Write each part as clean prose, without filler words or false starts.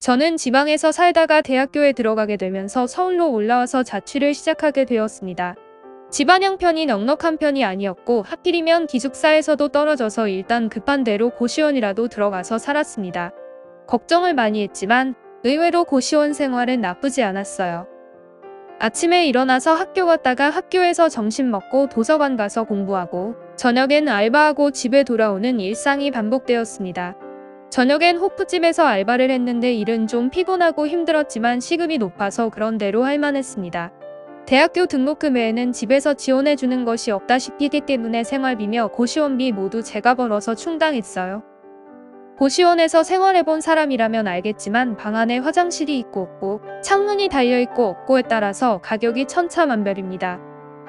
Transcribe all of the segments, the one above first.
저는 지방에서 살다가 대학교에 들어가게 되면서 서울로 올라와서 자취를 시작하게 되었습니다. 집안 형편이 넉넉한 편이 아니었고 하필이면 기숙사에서도 떨어져서 일단 급한 대로 고시원이라도 들어가서 살았습니다. 걱정을 많이 했지만 의외로 고시원 생활은 나쁘지 않았어요. 아침에 일어나서 학교 갔다가 학교에서 점심 먹고 도서관 가서 공부하고 저녁엔 알바하고 집에 돌아오는 일상이 반복되었습니다. 저녁엔 호프집에서 알바를 했는데 일은 좀 피곤하고 힘들었지만 시급이 높아서 그런 대로 할만했습니다. 대학교 등록금 외에는 집에서 지원해주는 것이 없다시피 하기 때문에 생활비며 고시원비 모두 제가 벌어서 충당했어요. 고시원에서 생활해본 사람이라면 알겠지만 방 안에 화장실이 있고 없고 창문이 달려있고 없고에 따라서 가격이 천차만별입니다.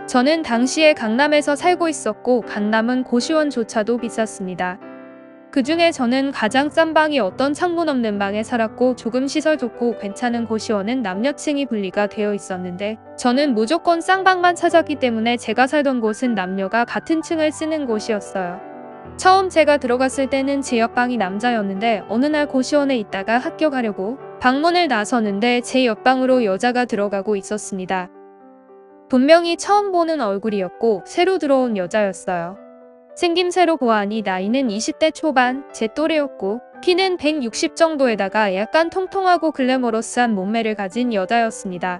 저는 당시에 강남에서 살고 있었고 강남은 고시원조차도 비쌌습니다. 그 중에 저는 가장 싼 방이 어떤 창문 없는 방에 살았고 조금 시설 좋고 괜찮은 고시원은 남녀층이 분리가 되어 있었는데 저는 무조건 싼 방만 찾았기 때문에 제가 살던 곳은 남녀가 같은 층을 쓰는 곳이었어요. 처음 제가 들어갔을 때는 제 옆방이 남자였는데 어느 날 고시원에 있다가 학교 가려고 방문을 나서는데 제 옆방으로 여자가 들어가고 있었습니다. 분명히 처음 보는 얼굴이었고 새로 들어온 여자였어요. 생김새로 보아하니 나이는 20대 초반, 제 또래였고 키는 160 정도에다가 약간 통통하고 글래머러스한 몸매를 가진 여자였습니다.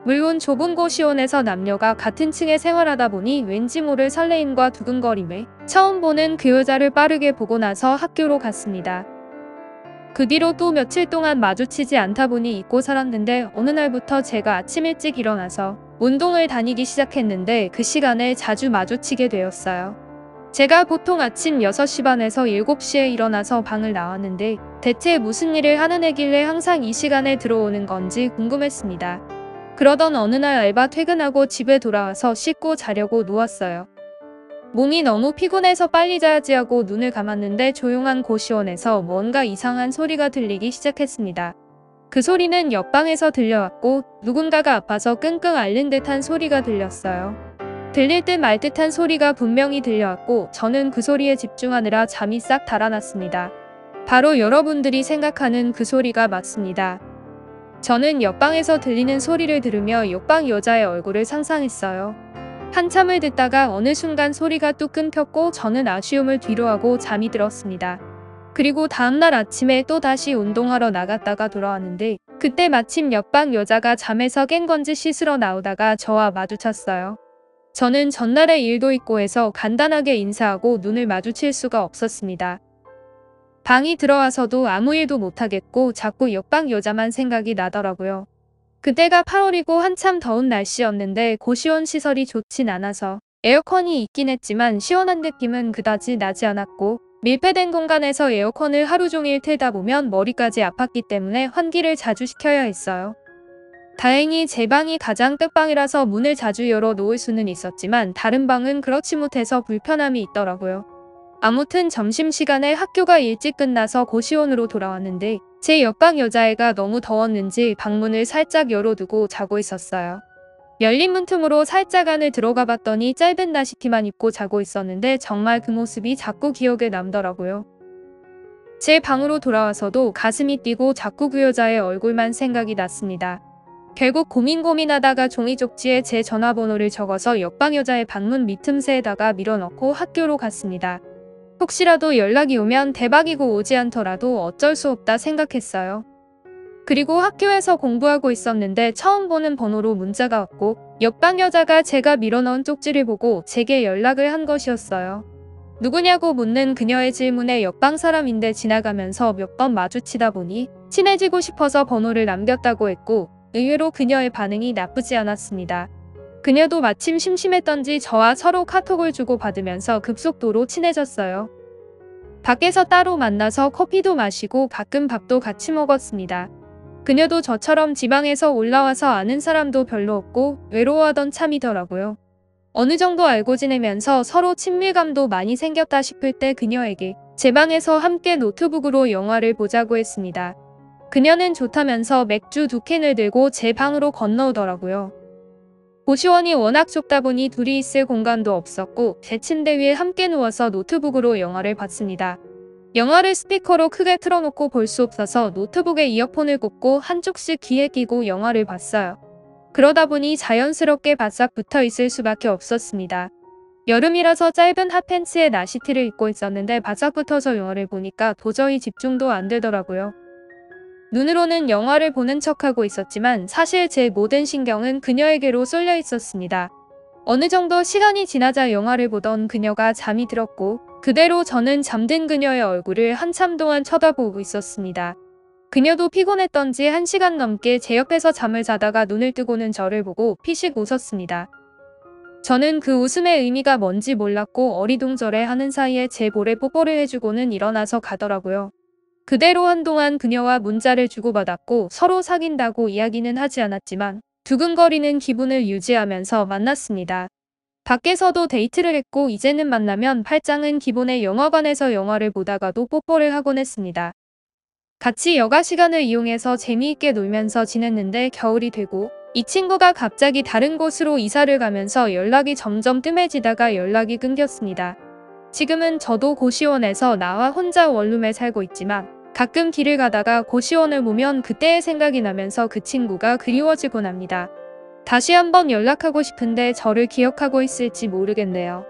물론 좁은 고시원에서 남녀가 같은 층에 생활하다 보니 왠지 모를 설레임과 두근거림에 처음 보는 그 여자를 빠르게 보고 나서 학교로 갔습니다. 그 뒤로 또 며칠 동안 마주치지 않다 보니 잊고 살았는데 어느 날부터 제가 아침 일찍 일어나서 운동을 다니기 시작했는데 그 시간에 자주 마주치게 되었어요. 제가 보통 아침 6시 반에서 7시에 일어나서 방을 나왔는데 대체 무슨 일을 하는 애길래 항상 이 시간에 들어오는 건지 궁금했습니다. 그러던 어느 날 알바 퇴근하고 집에 돌아와서 씻고 자려고 누웠어요. 몸이 너무 피곤해서 빨리 자야지 하고 눈을 감았는데 조용한 고시원에서 뭔가 이상한 소리가 들리기 시작했습니다. 그 소리는 옆방에서 들려왔고 누군가가 아파서 끙끙 앓는 듯한 소리가 들렸어요. 들릴 듯 말 듯한 소리가 분명히 들려왔고 저는 그 소리에 집중하느라 잠이 싹 달아났습니다. 바로 여러분들이 생각하는 그 소리가 맞습니다. 저는 옆방에서 들리는 소리를 들으며 옆방 여자의 얼굴을 상상했어요. 한참을 듣다가 어느 순간 소리가 뚝 끊겼고 저는 아쉬움을 뒤로하고 잠이 들었습니다. 그리고 다음날 아침에 또 다시 운동하러 나갔다가 돌아왔는데 그때 마침 옆방 여자가 잠에서 깬 건지 씻으러 나오다가 저와 마주쳤어요. 저는 전날에 일도 있고 해서 간단하게 인사하고 눈을 마주칠 수가 없었습니다. 방이 들어와서도 아무 일도 못하겠고 자꾸 옆방 여자만 생각이 나더라고요. 그때가 8월이고 한참 더운 날씨였는데 고시원 시설이 좋진 않아서 에어컨이 있긴 했지만 시원한 느낌은 그다지 나지 않았고 밀폐된 공간에서 에어컨을 하루 종일 틀다 보면 머리까지 아팠기 때문에 환기를 자주 시켜야 했어요. 다행히 제 방이 가장 끝방이라서 문을 자주 열어 놓을 수는 있었지만 다른 방은 그렇지 못해서 불편함이 있더라고요. 아무튼 점심시간에 학교가 일찍 끝나서 고시원으로 돌아왔는데 제 옆방 여자애가 너무 더웠는지 방문을 살짝 열어두고 자고 있었어요. 열린 문틈으로 살짝 안을 들어가 봤더니 짧은 나시티만 입고 자고 있었는데 정말 그 모습이 자꾸 기억에 남더라고요. 제 방으로 돌아와서도 가슴이 뛰고 자꾸 그 여자의 얼굴만 생각이 났습니다. 결국 고민하다가 종이 쪽지에 제 전화번호를 적어서 옆방 여자의 방문 밑틈새에다가 밀어넣고 학교로 갔습니다. 혹시라도 연락이 오면 대박이고 오지 않더라도 어쩔 수 없다 생각했어요. 그리고 학교에서 공부하고 있었는데 처음 보는 번호로 문자가 왔고 옆방 여자가 제가 밀어넣은 쪽지를 보고 제게 연락을 한 것이었어요. 누구냐고 묻는 그녀의 질문에 옆방 사람인데 지나가면서 몇 번 마주치다 보니 친해지고 싶어서 번호를 남겼다고 했고 의외로 그녀의 반응이 나쁘지 않았습니다. 그녀도 마침 심심했던지 저와 서로 카톡을 주고받으면서 급속도로 친해졌어요. 밖에서 따로 만나서 커피도 마시고 가끔 밥도 같이 먹었습니다. 그녀도 저처럼 지방에서 올라와서 아는 사람도 별로 없고 외로워하던 참이더라고요. 어느 정도 알고 지내면서 서로 친밀감도 많이 생겼다 싶을 때 그녀에게 제 방에서 함께 노트북으로 영화를 보자고 했습니다. 그녀는 좋다면서 맥주 2캔을 들고 제 방으로 건너오더라고요. 고시원이 워낙 좁다 보니 둘이 있을 공간도 없었고 제 침대 위에 함께 누워서 노트북으로 영화를 봤습니다. 영화를 스피커로 크게 틀어놓고 볼 수 없어서 노트북에 이어폰을 꽂고 한쪽씩 귀에 끼고 영화를 봤어요. 그러다 보니 자연스럽게 바싹 붙어 있을 수밖에 없었습니다. 여름이라서 짧은 핫팬츠에 나시티를 입고 있었는데 바싹 붙어서 영화를 보니까 도저히 집중도 안 되더라고요. 눈으로는 영화를 보는 척하고 있었지만 사실 제 모든 신경은 그녀에게로 쏠려 있었습니다. 어느 정도 시간이 지나자 영화를 보던 그녀가 잠이 들었고 그대로 저는 잠든 그녀의 얼굴을 한참 동안 쳐다보고 있었습니다. 그녀도 피곤했던지 1시간 넘게 제 옆에서 잠을 자다가 눈을 뜨고는 저를 보고 피식 웃었습니다. 저는 그 웃음의 의미가 뭔지 몰랐고 어리둥절해 하는 사이에 제 볼에 뽀뽀를 해주고는 일어나서 가더라고요. 그대로 한동안 그녀와 문자를 주고받았고 서로 사귄다고 이야기는 하지 않았지만 두근거리는 기분을 유지하면서 만났습니다. 밖에서도 데이트를 했고 이제는 만나면 팔짱은 기본에 영화관에서 영화를 보다가도 뽀뽀를 하곤 했습니다. 같이 여가 시간을 이용해서 재미있게 놀면서 지냈는데 겨울이 되고 이 친구가 갑자기 다른 곳으로 이사를 가면서 연락이 점점 뜸해지다가 연락이 끊겼습니다. 지금은 저도 고시원에서 나와 혼자 원룸에 살고 있지만 가끔 길을 가다가 고시원을 보면 그때의 생각이 나면서 그 친구가 그리워지곤 합니다. 다시 한번 연락하고 싶은데 저를 기억하고 있을지 모르겠네요.